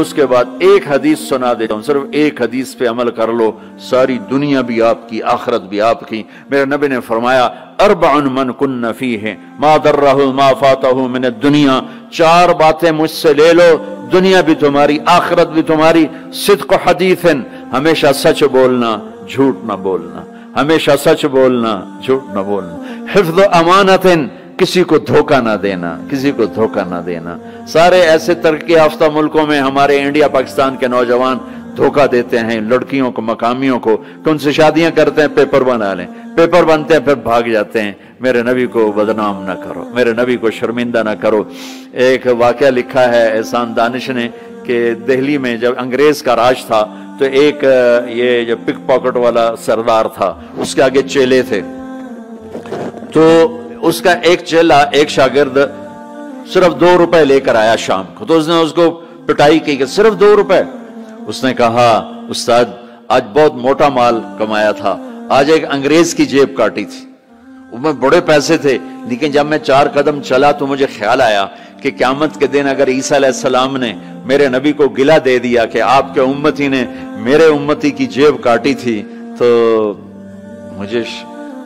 اس کے بعد ایک حدیث سنا دیتا ہوں، صرف ایک حدیث پہ عمل کر لو، ساری دنیا بھی آپ کی، آخرت بھی آپ کی۔ میرے نبی نے فرمایا اربع من کن فیہ ما درہ ما فاتہ من الدنیا، 4 باتیں مجھ سے لے لو، دنیا بھی تمہاری، آخرت بھی تمہاری۔ صدق حدیث، ہمیشہ سچ بولنا، جھوٹ نہ بولنا، ہمیشہ سچ بولنا، جھوٹ نہ بولنا۔ حفظ امانت، کسی کو دھوکہ نہ دینا، کسی کو دھوکہ نہ دینا۔ سارے ایسے ترقی یافتہ ملکوں میں ہمارے انڈیا پاکستان کے نوجوان دھوکہ دیتے ہیں لڑکیوں کو، مقامیوں کو، کہ ان سے شادیاں کرتے ہیں، پیپر بنا لیں، پیپر بنتے ہیں پھر بھاگ جاتے ہیں۔ میرے نبی کو بدنام نہ کرو، میرے نبی کو شرمندہ نہ کرو۔ ایک واقعہ لکھا ہے احسان دانش نے کہ دہلی میں جب انگریز کا راج تھا تو ایک یہ جو پک پاکٹ والا سردار تھا، اس کے آگے چیلے تھے، تو اس کا ایک چیلا، ایک شاگرد صرف 2 روپے لے کر آیا شام کو، تو اس نے اس کو پٹائی کی کہ صرف 2 روپے۔ اس نے کہا استاد آج بہت موٹا مال کمایا تھا، آج ایک انگریز کی جیب کاٹی تھی، اس میں بڑے پیسے تھے، لیکن جب میں 4 قدم چلا تو مجھے خیال آیا کہ قیامت کے دن اگر عیسیٰ علیہ السلام نے میرے نبی کو گلہ دے دیا کہ آپ کے امتی نے میرے امتی کی جیب کاٹی تھی، تو مجھے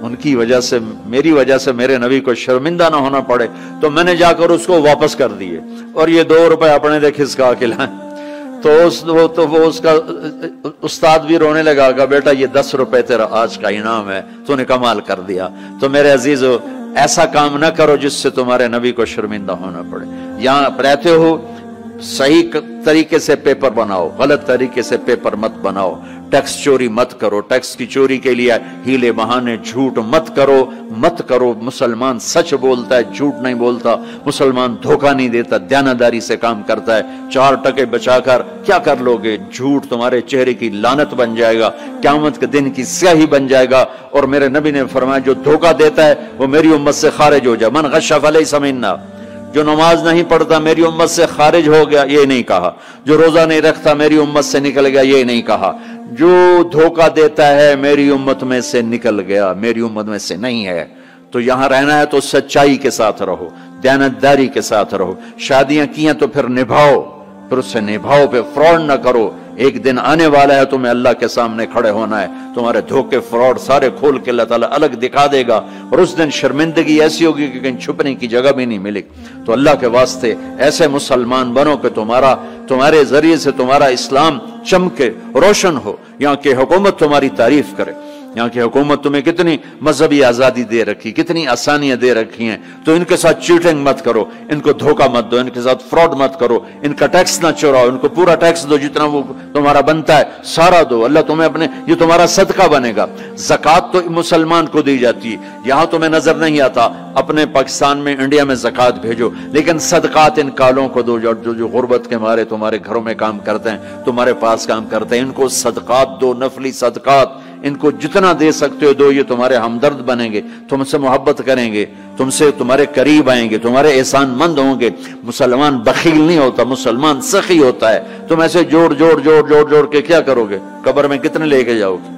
ان کی وجہ سے، میری وجہ سے میرے نبی کو شرمندہ نہ ہونا پڑے، تو میں نے جا کر اس کو واپس کر دیے اور یہ 2 روپے اپنے دے کھسکا کے لائیں۔ تو وہ اس کا استاد بھی رونے لگا کہ بیٹا یہ 10 روپے تیرا آج کا انعام ہے، تو نے کمال کر دیا۔ تو میرے عزیزو، ایسا کام نہ کرو جس سے تمہارے نبی کو شرمندہ ہونا پڑے۔ یہاں رہتے ہو صحیح طریقے سے پیپر بناؤ، غلط طریقے سے پیپر مت بناؤ، ٹیکس چوری مت کرو، ٹیکس کی چوری کے لیے ہیلے بہانے جھوٹ مت کرو۔ مسلمان سچ بولتا ہے، جھوٹ نہیں بولتا، مسلمان دھوکہ نہیں دیتا، دیانتداری سے کام کرتا ہے۔ 4 ٹکے بچا کر کیا کر لوگے؟ جھوٹ تمہارے چہرے کی لعنت بن جائے گا، قیامت کے دن کی سیاہی بن جائے گا۔ اور میرے نبی نے فرمایا جو دھوکہ دیتا ہے وہ میری امت سے خارج ہو جائے۔ من غش فلیس منا، جو نماز نہیں پڑھتا میری امت سے خارج ہو گیا، یہ نہیں کہا۔ جو روزہ نہیں رکھتا میری امت سے نکل گیا، یہ نہیں کہا۔ جو دھوکہ دیتا ہے میری امت میں سے نکل گیا، میری امت میں سے نہیں ہے۔ تو یہاں رہنا ہے تو سچائی کے ساتھ رہو، دیانتداری کے ساتھ رہو۔ شادیاں کی ہیں تو پھر نبھاؤ، پھر اس سے نبھاؤ، پہ فراڈ نہ کرو۔ ایک دن آنے والا ہے تمہیں اللہ کے سامنے کھڑے ہونا ہے، تمہارے دھوکے فراڈ سارے کھول کے اللہ تعالیٰ الگ دکھا دے گا، اور اس دن شرمندگی ایسی ہوگی کہ کہیں چھپنے کی جگہ بھی نہیں ملے۔ تو اللہ کے واسطے ایسے مسلمان بنو کہ تمہارے ذریعے سے تمہارا اسلام چمکے، روشن ہو، یہاں کی حکومت تمہاری تعریف کرے۔ یہاں کی حکومت تمہیں کتنی مذہبی آزادی دے رکھی، کتنی آسانیاں دے رکھی ہیں، تو ان کے ساتھ چیٹنگ مت کرو، ان کو دھوکہ مت دو، ان کے ساتھ فراڈ مت کرو، ان کا ٹیکس نہ چوراؤ، ان کو پورا ٹیکس دو، جتنا وہ تمہارا بنتا ہے سارا دو۔ اللہ تمہیں یہ تمہارا صدقہ بنے گا۔ زکوٰۃ تو مسلمان کو دی جاتی ہے، یہاں تمہیں نظر نہیں آتا، اپنے پاکستان میں، انڈیا میں زکوٰۃ بھیجو، لیکن صدقات ان کالوں کو دو جو غربت کے مارے تمہارے گھروں میں کام کرتے ہیں، تمہارے پاس کام کرتے ہیں، ان کو صدقات دو، نفلی صدقات، ان کو جتنا دے سکتے ہو دو۔ یہ تمہارے ہمدرد بنیں گے، تم سے محبت کریں گے، تم سے تمہارے قریب آئیں گے، تمہارے احسان مند ہوں گے۔ مسلمان بخیل نہیں ہوتا، مسلمان سخی ہوتا ہے۔ تم ایسے جوڑ کے کیا کرو گے؟ قبر میں کتنے لے کے جاؤ گے؟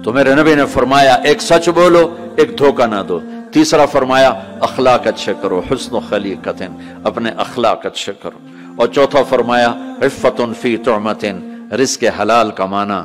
تو میرے نبی نے فرمایا ایک سچ بولو، ایک دھوکہ نہ دو۔ تیسرا فرمایا اخلاق اچھے کرو، حسن و خلیقت، اپنے اخلاق اچھے کرو۔ اور چوتھا فرمایا عفت فی طعمت، رزق حلال کمانا،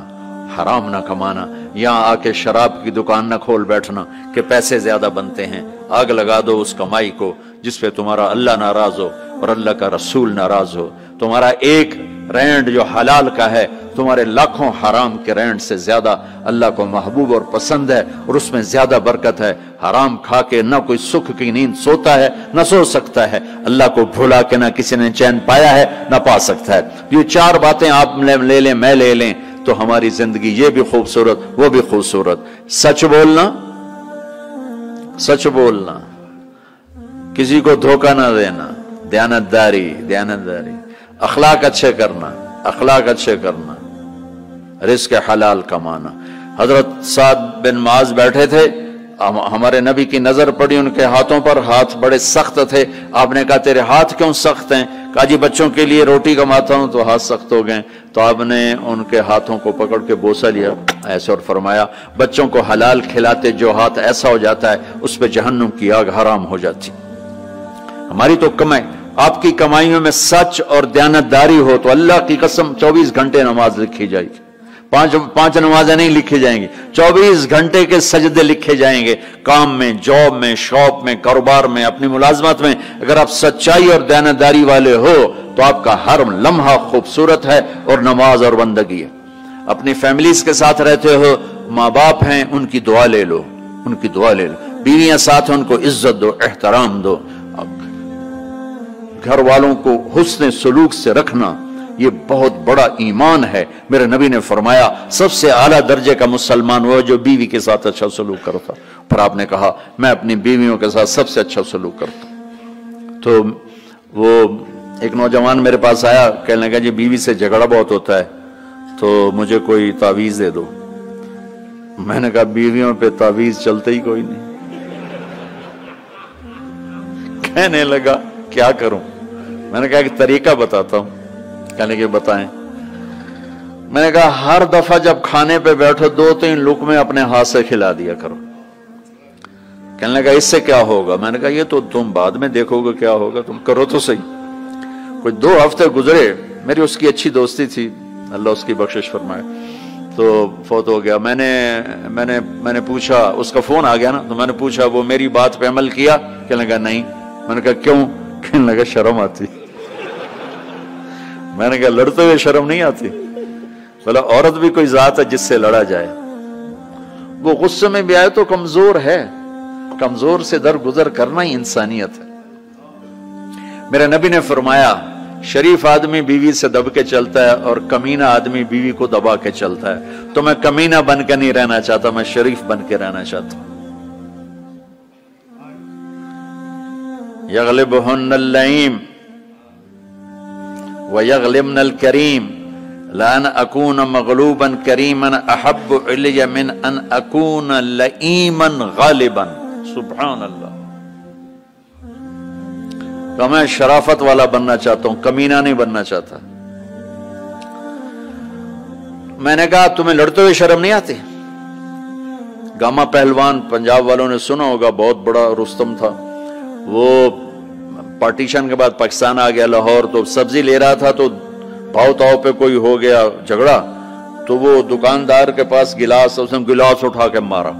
حرام نہ کمانا۔ یہاں آ کے شراب کی دکان نہ کھول بیٹھنا کہ پیسے زیادہ بنتے ہیں، آگ لگا دو اس کمائی کو جس پہ تمہارا اللہ ناراض ہو اور اللہ کا رسول ناراض ہو۔ تمہارا ایک رینڈ جو حلال کا ہے تمہارے لاکھوں حرام کے رینڈ سے زیادہ اللہ کو محبوب اور پسند ہے، اور اس میں زیادہ برکت ہے۔ حرام کھا کے نہ کوئی سکھ کی نیند سوتا ہے، نہ سو سکتا ہے۔ اللہ کو بھولا کے نہ کسی نے چین پایا ہے، نہ پا سکتا ہے۔ یہ 4 باتیں آپ لے لیں، میں لے لیں، تو ہماری زندگی یہ بھی خوبصورت، وہ بھی خوبصورت۔ سچ بولنا، کسی کو دھوکہ نہ دینا، دیانتداری، اخلاق اچھے کرنا، رزق حلال کمانا۔ حضرت سعد بن معاذ بیٹھے تھے، ہمارے نبی کی نظر پڑی ان کے ہاتھوں پر، ہاتھ بڑے سخت تھے۔ آپ نے کہا تیرے ہاتھ کیوں سخت ہیں؟ کہا جی بچوں کے لیے روٹی کماتا ہوں تو ہاتھ سخت ہو گئے۔ تو آپ نے ان کے ہاتھوں کو پکڑ کے بوسہ لیا ایسے اور فرمایا بچوں کو حلال کھلاتے جو ہاتھ ایسا ہو جاتا ہے اس پہ جہنم کی آگ حرام ہو جاتی۔ ہماری تو کمائی، आपकी कमाइयों में सच और दयानतदारी हो तो अल्लाह की कसम 24 घंटे नमाज लिखी जाएगी। पांच नमाजें नहीं लिखी जाएंगी, 24 घंटे के सजदे लिखे जाएंगे। काम में, जॉब में, शॉप में, कारोबार में, अपनी मुलाजमत में अगर आप सच्चाई और दयानतदारी वाले हो तो आपका हर लम्हा खूबसूरत है और नमाज और बंदगी है। अपनी फैमिलीज के साथ रहते हो, माँ बाप हैं, उनकी दुआ ले लो, उनकी दुआ ले लो। बीवियां साथ हैं, उनको इज्जत दो, एहतराम दो। घर वालों को हुस्न सलूक से रखना ये बहुत बड़ा ईमान है। मेरे नबी ने फरमाया सबसे आला दर्जे का मुसलमान वो जो बीवी के साथ अच्छा सलूक करता। पर आपने कहा मैं अपनी बीवियों के साथ सबसे अच्छा सलूक करता। तो वो एक नौजवान मेरे पास आया, कहने लगा जी बीवी से झगड़ा बहुत होता है तो मुझे कोई तावीज दे दो। मैंने कहा बीवियों पे तावीज चलते ही कोई नहीं। कहने लगा क्या करूं? मैंने कहा कि तरीका बताता हूं। कहने के बताएं। मैंने कहा हर दफा जब खाने पे बैठो 2-3 लुकमे अपने हाथ से खिला दिया करो। कहने लगा इससे क्या होगा? मैंने कहा ये तो तुम बाद में देखोगे क्या होगा, तुम करो तो सही। कोई 2 हफ्ते गुजरे, मेरी उसकी अच्छी दोस्ती थी, अल्लाह उसकी बख्शिश फरमाए, तो फौत हो गया। मैंने पूछा, उसका फोन आ गया ना, तो मैंने पूछा वो मेरी बात पे अमल किया? कहने लगा नहीं। मैंने कहा क्यों? कहने लगा शर्म आती। मैंने कहा लड़ते हुए शर्म नहीं आती? बोला औरत भी कोई जात है जिससे लड़ा जाए। वो गुस्से में भी आए तो कमजोर है, कमजोर से दरगुजर करना ही इंसानियत है। मेरे नबी ने फरमाया शरीफ आदमी बीवी से दब के चलता है और कमीना आदमी बीवी को दबा के चलता है। तो मैं कमीना बन के नहीं रहना चाहता, मैं शरीफ बन के रहना चाहता हूं। यग़लिबुहुन्नल लईम व यग़लिबनल करीम लान अकून मग़लूबन करीमन अहब्बु इलैया मिन अन अकून लईमन गालिबन। सुभान अल्लाह। तो मैं शराफत वाला बनना चाहता हूं, कमीना नहीं बनना चाहता। मैंने कहा तुम्हें लड़ते हुए शर्म नहीं आती? गामा पहलवान पंजाब वालों ने सुना होगा, बहुत बड़ा रुस्तम था। वो पार्टीशन के बाद पाकिस्तान आ गया लाहौर, तो सब्जी ले रहा था तो भाव ताव पे कोई हो गया झगड़ा, तो वो दुकानदार के पास गिलास, उसने गिलास उठा के मारा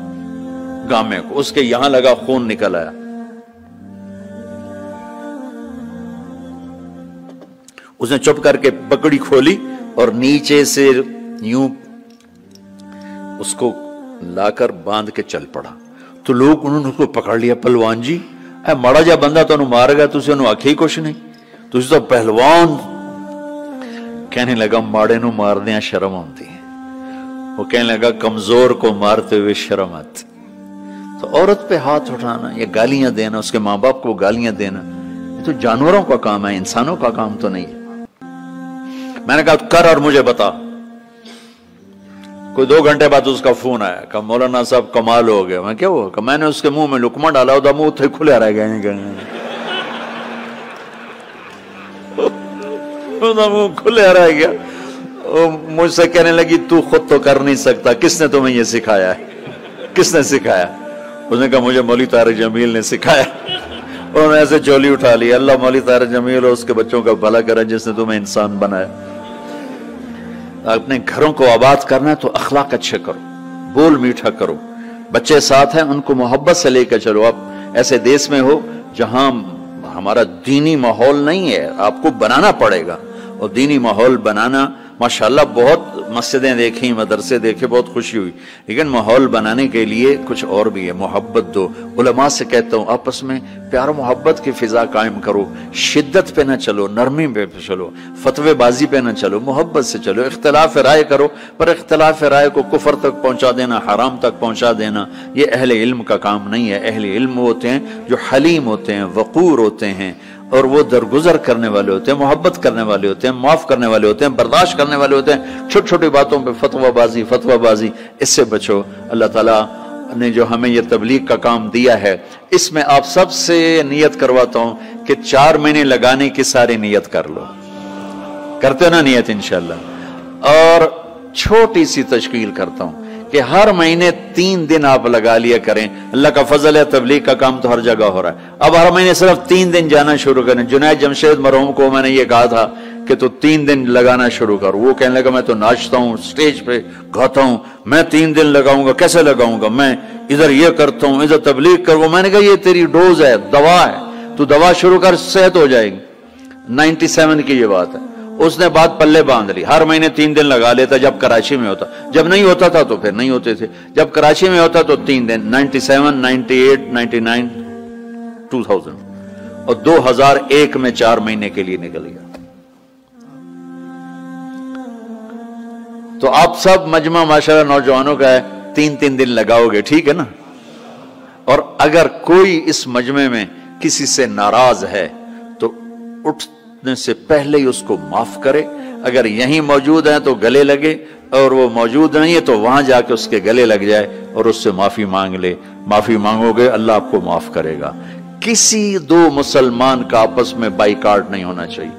गामे को, उसके यहां लगा, खून निकल आया। उसने चुप करके पकड़ी खोली और नीचे से यूं उसको लाकर बांध के चल पड़ा। तो लोग उन्होंने उसको पकड़ लिया, पहलवान जी माड़ा जा बंदा तो मार गया, तुझे आखे ही कुछ नहीं, तुझे तो पहलवान। कहने लगा माड़े नु मारदे शर्म आती है। वो कहने लगा कमजोर को मारते हुए शर्म आती। तो औरत पे हाथ उठाना या गालियां देना, उसके माँ बाप को गालियां देना, ये तो जानवरों का काम है, इंसानों का काम तो नहीं है। मैंने कहा कर और मुझे बता। कोई 2 घंटे बाद उसका फोन आया, कहा मौलाना साहब कमाल हो गया। मैं क्या हुआ? कहा मैंने उसके मुंह में लुकमा डाला, उधर मुंह थे खुले रह गए, मुंह खुले रह गया। मुझसे कहने लगी तू खुद तो कर नहीं सकता, किसने तुम्हें ये सिखाया है? किसने सिखाया? उसने कहा मुझे मौलवी तारिक जमील ने सिखाया। उन्होंने ऐसे झोली उठा ली। अल्लाह मौलवी तारिक जमील और उसके बच्चों का भला करे जिसने तुम्हें इंसान बनाया। अपने घरों को आबाद करना है तो अखलाक अच्छे करो, बोल मीठा करो, बच्चे साथ हैं उनको मोहब्बत से लेकर चलो। आप ऐसे देश में हो जहां हमारा दीनी माहौल नहीं है, आपको बनाना पड़ेगा। और दीनी माहौल बनाना माशाल्लाह, बहुत मस्जिदें देखी, मदरसे देखे, बहुत खुशी हुई, लेकिन माहौल बनाने के लिए कुछ और भी है। मोहब्बत दो। उलमा से कहता हूं आपस में प्यार मोहब्बत की फिजा कायम करो। शिद्दत पे ना चलो, नरमी पे चलो, फतवेबाजी पे ना चलो, मोहब्बत से चलो। इख्तिलाफ राय करो, पर इख्तिलाफ राय को कुफर तक पहुंचा देना, हराम तक पहुंचा देना, ये अहले इल्म का काम नहीं है। अहले इल्म होते हैं जो हलीम होते हैं, वकूर होते हैं, और वो दरगुजर करने वाले होते हैं, मोहब्बत करने वाले होते हैं, माफ करने वाले होते हैं, बर्दाश्त करने वाले होते हैं। छोटी छोटी बातों पे फतवाबाजी, इससे बचो। अल्लाह ताला ने जो हमें ये तबलीग का काम दिया है, इसमें आप सबसे नियत करवाता हूं कि 4 महीने लगाने की सारी नियत कर लो। करते हो ना नियत इंशाल्लाह? और छोटी सी तशकील करता हूं کہ हर महीने 3 दिन आप लगा लिया करें। अल्लाह का फजल है, तबलीग का काम तो हर जगह हो रहा है। अब हर महीने सिर्फ 3 दिन जाना शुरू करें। जुनैद जमशेद मरहूम को मैंने ये कहा था कि तू 3 दिन लगाना शुरू कर। वो कहने लगा मैं तो नाचता हूँ, स्टेज पे गाता हूँ, मैं 3 दिन लगाऊंगा, कैसे लगाऊंगा, मैं इधर ये करता हूँ, इधर तबलीग करूंगा। मैंने कहा ये तेरी डोज है, दवा है, तू दवा शुरू कर, सेहत हो जाएगी। 97 की ये बात है। उसने बात पल्ले बांध ली, हर महीने 3 दिन लगा लेता जब कराची में होता। जब नहीं होता था तो फिर नहीं होते थे, जब कराची में होता तो 3 दिन। 97, 98, 99, 2000 और 2001 में 4 महीने के लिए निकल गया। तो आप सब मजमा माशाल्लाह नौजवानों का है, 3-3 दिन लगाओगे, ठीक है ना। और अगर कोई इस मजमे में किसी से नाराज है तो उठने से पहले ही उसको माफ करे। अगर यहीं मौजूद है तो गले लगे, और वो मौजूद नहीं है तो वहां जाके उसके गले लग जाए और उससे माफी मांग ले। माफी मांगोगे अल्लाह आपको माफ करेगा। किसी 2 मुसलमान का आपस में बाइकाट नहीं होना चाहिए,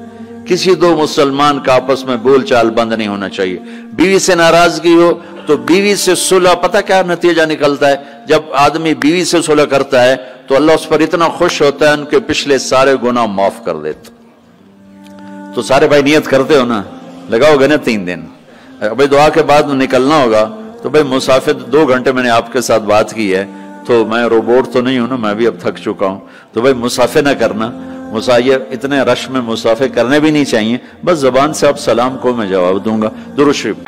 किसी 2 मुसलमान का आपस में बोलचाल बंद नहीं होना चाहिए। बीवी से नाराजगी हो तो बीवी से सुलह, पता क्या नतीजा निकलता है, जब आदमी बीवी से सुलह करता है तो अल्लाह उस पर इतना खुश होता है, उनके पिछले सारे गुनाह माफ कर देता। तो सारे भाई नियत करते हो ना, लगाओगे ना 3 दिन। भाई दुआ के बाद निकलना होगा तो भाई मुसाफिर 2 घंटे मैंने आपके साथ बात की है, तो मैं रोबोट तो नहीं हूं ना, मैं भी अब थक चुका हूं। तो भाई मुसाफिर ना करना, मुसाफिर इतने रश में मुसाफिर करने भी नहीं चाहिए। बस जबान से आप सलाम को मैं जवाब दूंगा। दुरूद शरीफ।